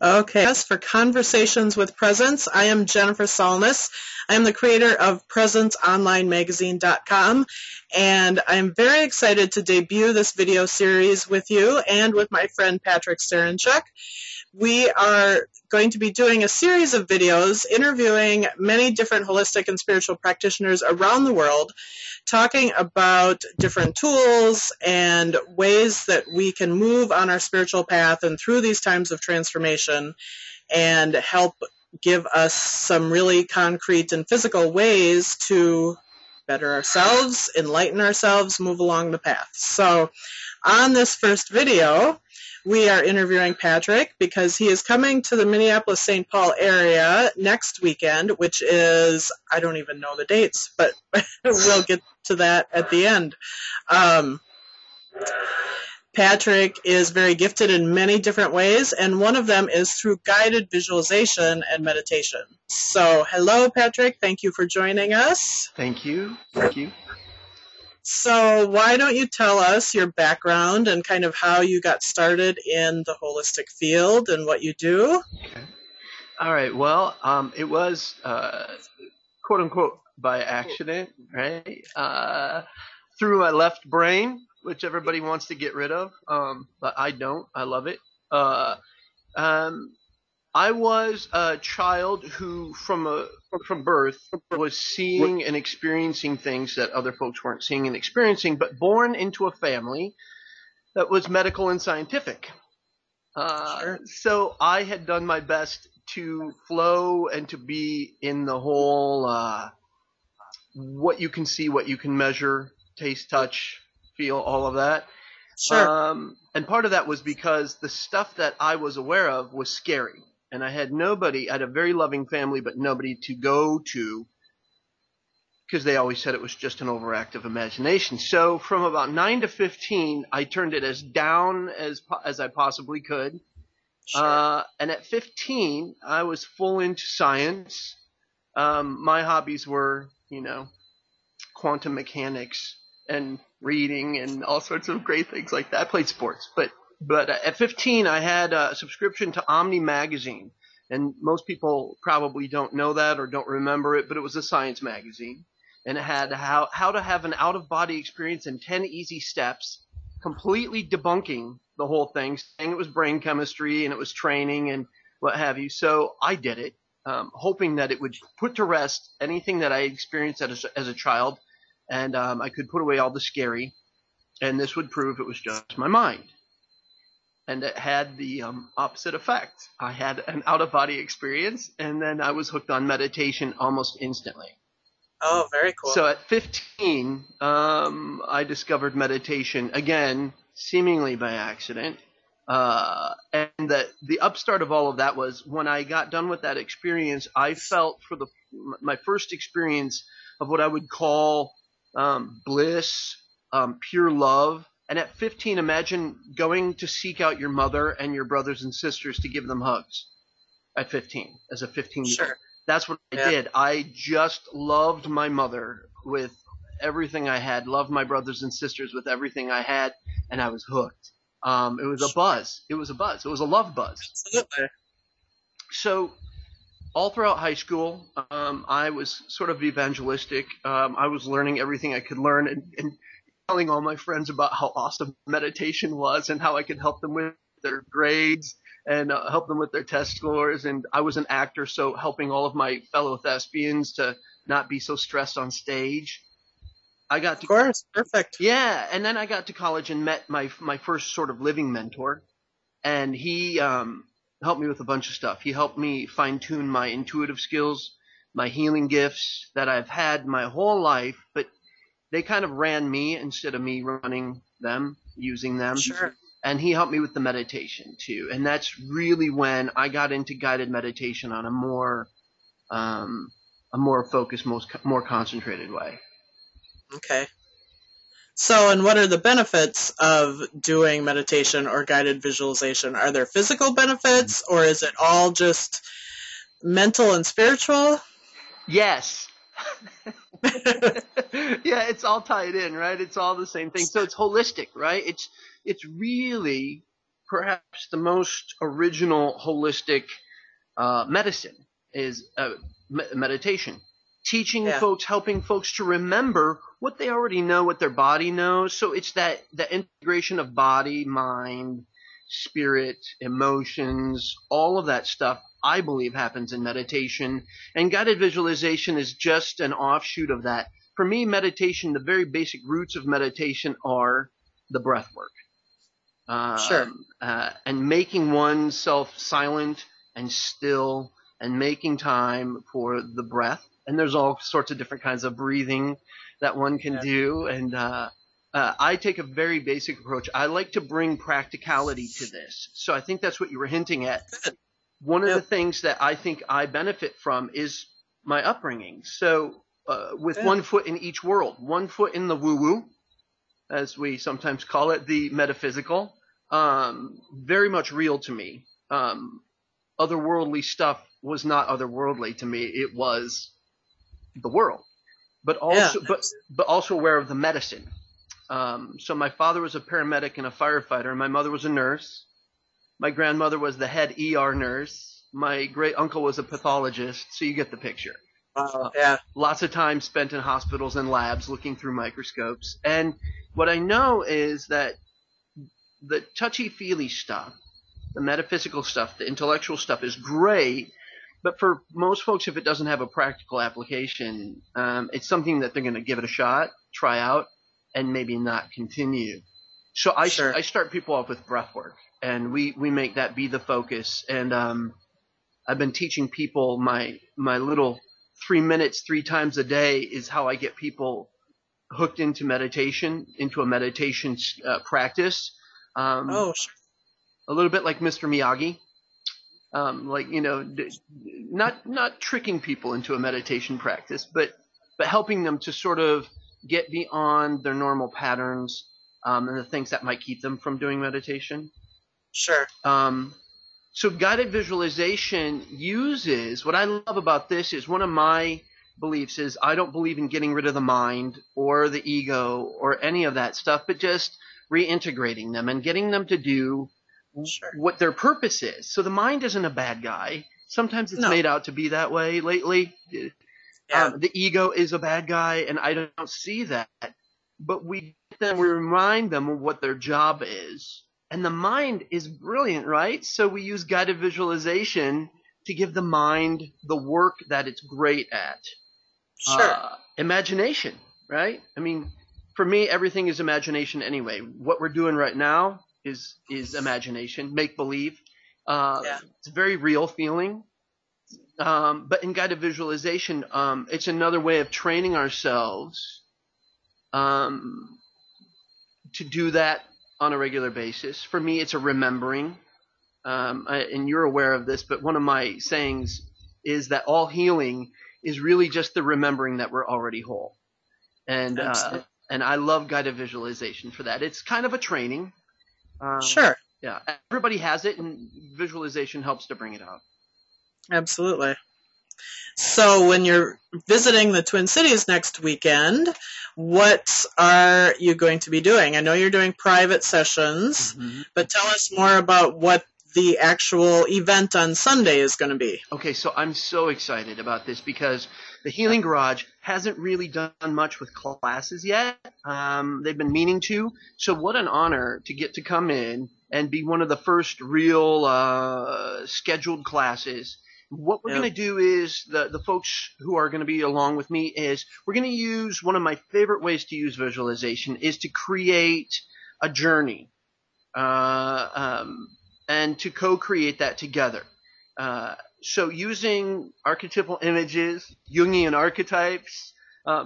Okay, as for Conversations with Presence, I am Jennifer Salness. I am the creator of PresenceOnlineMagazine.com, and I'm very excited to debut this video series with you and with my friend Patrick Sterenchuk. We are going to be doing a series of videos interviewing many different holistic and spiritual practitioners around the world, talking about different tools and ways that we can move on our spiritual path and through these times of transformation and help give us some really concrete and physical ways to better ourselves, enlighten ourselves, move along the path. So on this first video, we are interviewing Patrick because he is coming to the Minneapolis-St. Paul area next weekend, which is, I don't even know the dates, but we'll get to that at the end. Patrick is very gifted in many different ways, and one of them is through guided visualization and meditation. So, hello, Patrick. Thank you for joining us. Thank you. Thank you. So why don't you tell us your background and kind of how you got started in the holistic field and what you do? Okay. All right. Well, it was quote unquote by accident, right? Through my left brain, which everybody wants to get rid of, but I don't. I love it. I was a child who, from birth, was seeing and experiencing things that other folks weren't seeing and experiencing, but born into a family that was medical and scientific. Sure. So I had done my best to flow and to be in the whole what you can see, what you can measure, taste, touch, feel, all of that. Sure. And part of that was because the stuff that I was aware of was scary. And I had nobody, I had a very loving family, but nobody to go to because they always said it was just an overactive imagination. So from about 9 to 15, I turned it as down as I possibly could. Sure. And at 15, I was full into science. My hobbies were, quantum mechanics and reading and all sorts of great things like that. I played sports, but at 15, I had a subscription to Omni magazine, and most people probably don't know that or don't remember it, but it was a science magazine, and it had how to have an out-of-body experience in 10 easy steps, completely debunking the whole thing, saying it was brain chemistry and it was training and what have you. So I did it, hoping that it would put to rest anything that I experienced as a child, and I could put away all the scary, and this would prove it was just my mind. And it had the opposite effect. I had an out-of-body experience, and then I was hooked on meditation almost instantly. Oh, very cool. So at 15, I discovered meditation, again, seemingly by accident. And the upstart of all of that was when I got done with that experience, I felt for my first experience of what I would call bliss, pure love. And at 15, imagine going to seek out your mother and your brothers and sisters to give them hugs at 15, as a 15-year-old. Sure. That's what I did. I just loved my mother with everything I had, loved my brothers and sisters with everything I had, and I was hooked. It was a buzz. It was a buzz. It was a love buzz. Absolutely. So all throughout high school, I was sort of evangelistic. I was learning everything I could learn and telling all my friends about how awesome meditation was and how I could help them with their grades and help them with their test scores. And I was an actor, so helping all of my fellow thespians to not be so stressed on stage. Of course, perfect. Yeah, and then I got to college and met my first sort of living mentor, and he helped me with a bunch of stuff. He helped me fine-tune my intuitive skills, my healing gifts that I've had my whole life, but they kind of ran me instead of me running them, using them. Sure. And he helped me with the meditation too. And that's really when I got into guided meditation on a more focused, more concentrated way. Okay. So, and what are the benefits of doing meditation or guided visualization? Are there physical benefits, or is it all just mental and spiritual? Yes. Yeah, it's all tied in, right? It's all the same thing. So it's holistic, right? It's really perhaps the most original holistic medicine is meditation. Teaching folks, helping folks to remember what they already know, what their body knows. So it's that integration of body, mind, spirit, emotions, all of that stuff, I believe, happens in meditation. And guided visualization is just an offshoot of that. For me, meditation, the very basic roots of meditation are the breath work. And making oneself silent and still and making time for the breath. And there's all sorts of different kinds of breathing that one can do. And I take a very basic approach. I like to bring practicality to this. So I think that's what you were hinting at. One of the things that I think I benefit from is my upbringing. So with one foot in each world, one foot in the woo-woo, as we sometimes call it, the metaphysical, very much real to me. Otherworldly stuff was not otherworldly to me. It was the world, but also aware of the medicine. So my father was a paramedic and a firefighter. My mother was a nurse. My grandmother was the head ER nurse. My great uncle was a pathologist. So you get the picture. Lots of time spent in hospitals and labs looking through microscopes. And what I know is that the touchy-feely stuff, the metaphysical stuff, the intellectual stuff is great. But for most folks, if it doesn't have a practical application, it's something that they're going to give it a shot, try out, and maybe not continue. So I start people off with breath work, and we make that be the focus. And I've been teaching people my little 3 minutes 3 times a day is how I get people hooked into meditation, into a meditation practice. A little bit like Mr. Miyagi. Not tricking people into a meditation practice, but helping them to sort of get beyond their normal patterns, and the things that might keep them from doing meditation. So guided visualization uses, what I love about this is one of my beliefs is I don't believe in getting rid of the mind or the ego or any of that stuff, but just reintegrating them and getting them to do what their purpose is. So the mind isn't a bad guy. Sometimes it's made out to be that way lately. The ego is a bad guy, and I don't see that. But we remind them of what their job is. And the mind is brilliant, right? So we use guided visualization to give the mind the work that it's great at. Imagination, right? I mean, for me, everything is imagination anyway. What we're doing right now is imagination, make-believe. It's a very real feeling. But in guided visualization, it's another way of training ourselves to do that on a regular basis. For me, it's a remembering. And you're aware of this, but one of my sayings is that all healing is really just the remembering that we're already whole. And I love guided visualization for that. It's kind of a training. Yeah, everybody has it, and visualization helps to bring it out. Absolutely. So when you're visiting the Twin Cities next weekend, what are you going to be doing? I know you're doing private sessions, but tell us more about what the actual event on Sunday is going to be. Okay, so I'm so excited about this because the Healing Garage hasn't really done much with classes yet. They've been meaning to. So what an honor to get to come in and be one of the first real scheduled classes. What we're going to do is, the folks who are going to be along with me is, we're going to use one of my favorite ways to use visualization is to create a journey and to co-create that together. So using archetypal images, Jungian archetypes.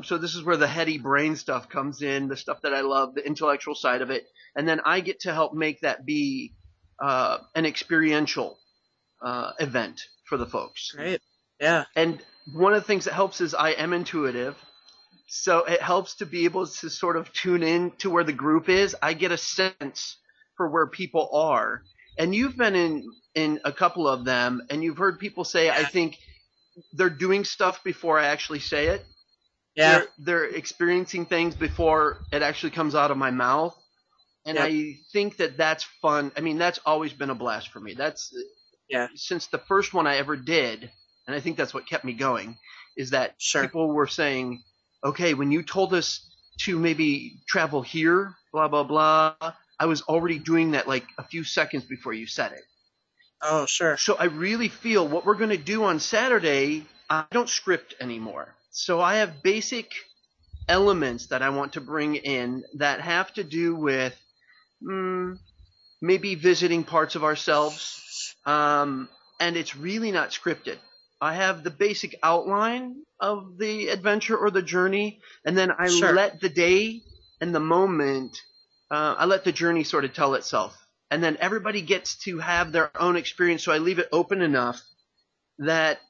So this is where the heady brain stuff comes in, the stuff that I love, the intellectual side of it. And then I get to help make that be an experiential event for the folks. Great. Yeah. And one of the things that helps is I am intuitive. So it helps to be able to sort of tune in to where the group is. I get a sense for where people are. And you've been in a couple of them, and you've heard people say, I think they're doing stuff before I actually say it. Yeah. They're experiencing things before it actually comes out of my mouth. And Yep. I think that that's fun. I mean, that's always been a blast for me. That's Yeah. since the first one I ever did, and I think that's what kept me going, is that Sure. people were saying, okay, when you told us to maybe travel here, blah, blah, blah, I was already doing that like a few seconds before you said it. Oh, sure. So I really feel what we're going to do on Saturday, I don't script anymore. So I have basic elements that I want to bring in that have to do with maybe visiting parts of ourselves, and it's really not scripted. I have the basic outline of the adventure or the journey, and then I Sure. let the day and the moment, I let the journey sort of tell itself. And then everybody gets to have their own experience, so I leave it open enough that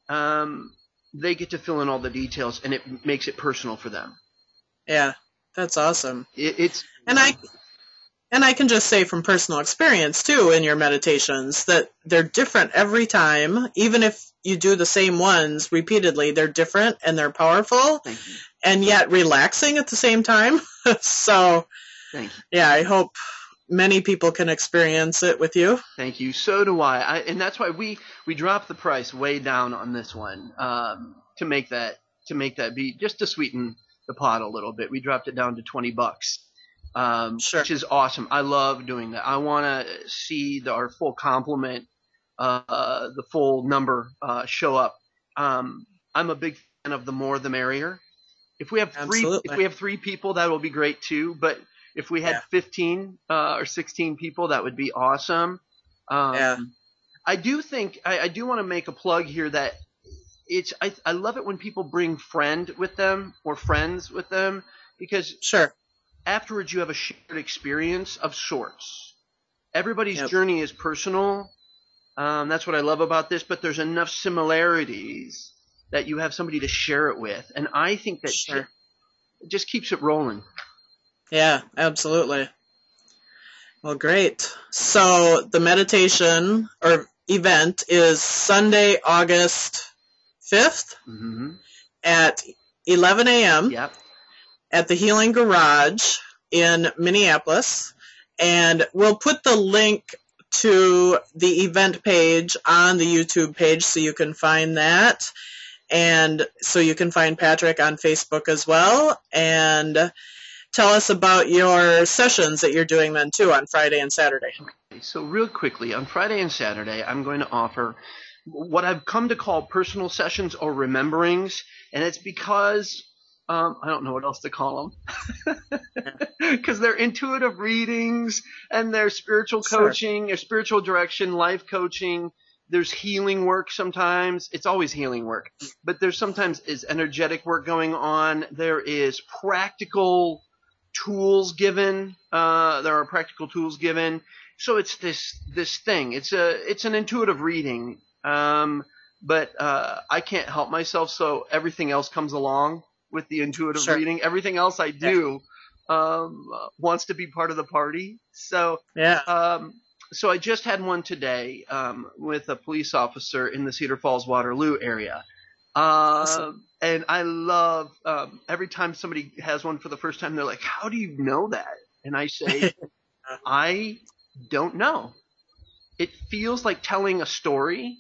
they get to fill in all the details, and it makes it personal for them. Yeah, that's awesome. It's And I can just say from personal experience, too, in your meditations, that they're different every time. Even if you do the same ones repeatedly, they're different and they're powerful Thank you. and yet relaxing at the same time. So, Thank you. yeah, I hope many people can experience it with you. Thank you. So do I. And that's why we dropped the price way down on this one to make that be just to sweeten the pot a little bit. We dropped it down to $20, Sure. which is awesome. I love doing that. I want to see our full complement, the full number show up. I'm a big fan of the more the merrier. If we have three people, that will be great too. But if we had 15 or 16 people, that would be awesome. I do think I do want to make a plug here that I love it when people bring friend with them or friends with them, because afterwards you have a shared experience of sorts. Everybody's journey is personal. That's what I love about this, but there's enough similarities that you have somebody to share it with. And I think that it just keeps it rolling. Yeah, absolutely. Well, great. So the meditation or event is Sunday, August 5th at 11 a.m. Yep. at the Healing Garage in Minneapolis. And we'll put the link to the event page on the YouTube page so you can find that. And so you can find Patrick on Facebook as well. And tell us about your sessions that you're doing then too on Friday and Saturday. Okay, so real quickly, on Friday and Saturday, I'm going to offer what I've come to call personal sessions or rememberings, and it's because I don't know what else to call them, because they're intuitive readings and they're spiritual coaching or spiritual direction, life coaching. There's healing work sometimes. It's always healing work, but there's sometimes is energetic work going on. There is practical tools given. There are practical tools given. So it's this thing. It's an intuitive reading. But I can't help myself, so everything else comes along with the intuitive reading. Everything else I do wants to be part of the party. So so I just had one today with a police officer in the Cedar Falls, Waterloo area. And I love every time somebody has one for the first time, they're like, how do you know that? And I say, I don't know. It feels like telling a story,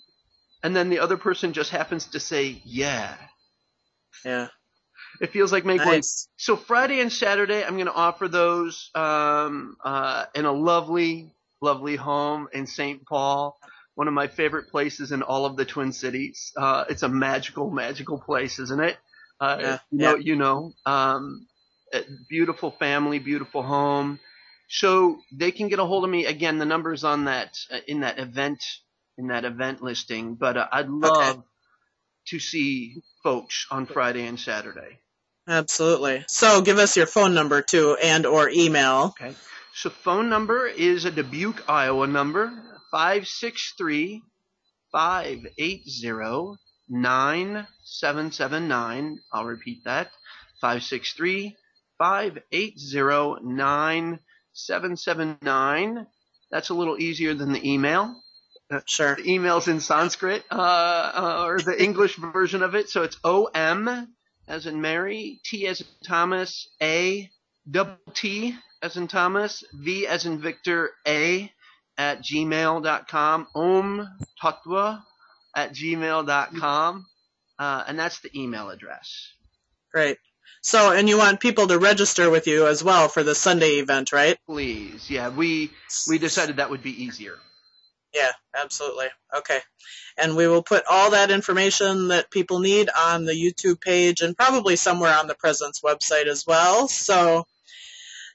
and then the other person just happens to say, yeah. Yeah. It feels like make one. So Friday and Saturday, I'm going to offer those in a lovely, lovely home in St. Paul, one of my favorite places in all of the Twin Cities. It's a magical, magical place, isn't it? You know. Beautiful family, beautiful home. So they can get a hold of me. Again, the number's on that in that event listing. But I'd love to see folks on Friday and Saturday. Absolutely. So give us your phone number too, and or email. Okay. So phone number is a Dubuque, Iowa number, 563-580-9779. I'll repeat that, 563-580-9779. That's a little easier than the email. Sure. The email's in Sanskrit, or the English version of it. So it's OM as in Mary, T as in Thomas, A T as in Thomas, V as in Victor, A at gmail.com, tatwa at gmail.com, and that's the email address. Great. So, and you want people to register with you as well for the Sunday event, right? Please. Yeah, we decided that would be easier. Yeah, absolutely. Okay. And we will put all that information that people need on the YouTube page and probably somewhere on the President's website as well. So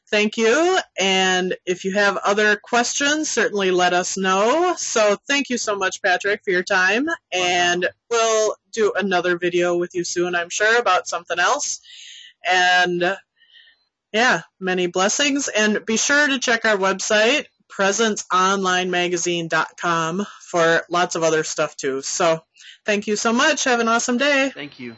thank you. And if you have other questions, certainly let us know. So thank you so much, Patrick, for your time. And we'll do another video with you soon, I'm sure, about something else. And yeah, many blessings. And be sure to check our website, presenceonlinemagazine.com, for lots of other stuff too. So thank you so much. Have an awesome day. Thank you.